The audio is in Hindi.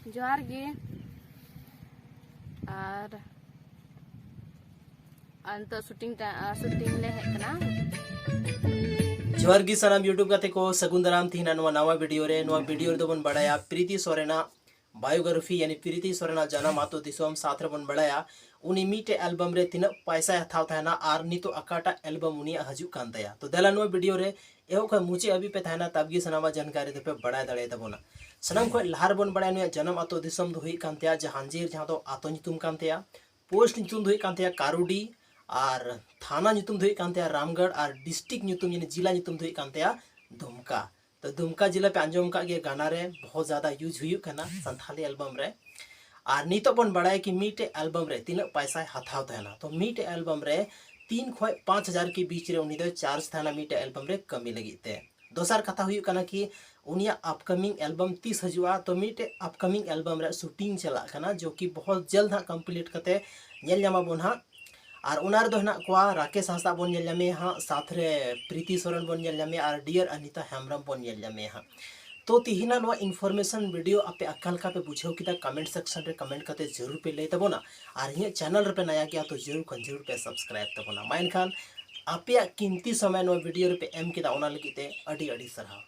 जोहार गे और अंत शूटिंग ले हेकना जोहार गी सानाम यूट्यूब गाते को सगुन दाराम थीना नवा वीडियो रे दो बन बड़ाया प्रीति सोरेना बायोग्राफी यानी प्रीति सोरेना जन्म आतो दिसोम साथ रे बन बड़ाया उनी मीटे एल्बम रे तीना पैसा हथाव थाना आर नितो अकाटा एल्बम उनी हजू कान तया तो देला नो वीडियो रे एहो ख मुचे अभी पे थाना तबगी सनामा जानकारी पे बड़ा दड़े तबोना सनम को लहार बन बड़ा नो जन्म आतो दिसोम दो हुई कान तया जहांगीर जहां तो आतो नितुम कान तया पोस्ट नितुम दो हुई कान तया कारुडी और थाना नितुम दो हुई कान तया रामगढ़ और डिस्ट्रिक्ट नितुम यानी जिला नितुम दो हुई कान तया दुमका तो दुमका जिला पे अंजम का गे गाना रे बहुत ज्यादा यूज हुई करना संथाली एल्बम रे और नितो बन बड़ा कि मीटे एल्बम रे तीन पैसा हथाव थाना तो मीटे एल्बम रे 3 खय 5,000 के बीच रे उनी दो चार्ज थाना मीटे एल्बम रे कमी लगी ते दोसर कथा हुई करना कि उनिया अपकमिंग एल्बम 30 हजुआ तो मीटे अपकमिंग एल्बम रे शूटिंग चला करना जो कि बहुत जल्द हाँ कंप्लीट करते नेल जामा बोन हाँ और उनार दो हना को राकेश हांसदा बन नेल जामे हाँ साथ रे प्रीति सोरेन बन नेल जामे और डियर अनिता हेम्ब्रम बन नेल जामे हाँ तो तिहिना नवा इनफॉरमेशन वीडियो आपे अकालका पे बुझाव किदा कमेंट सेक्शन रे कमेंट करते जरूर पे ले तबोना और ये चैनल रे पे नया गया तो जरूर पे सब्सक्राइब तबोना माइन खान आपे कीमती समय नवा वीडियो रे पे एम किदा ओना लगी ते अडी अडी सरहा।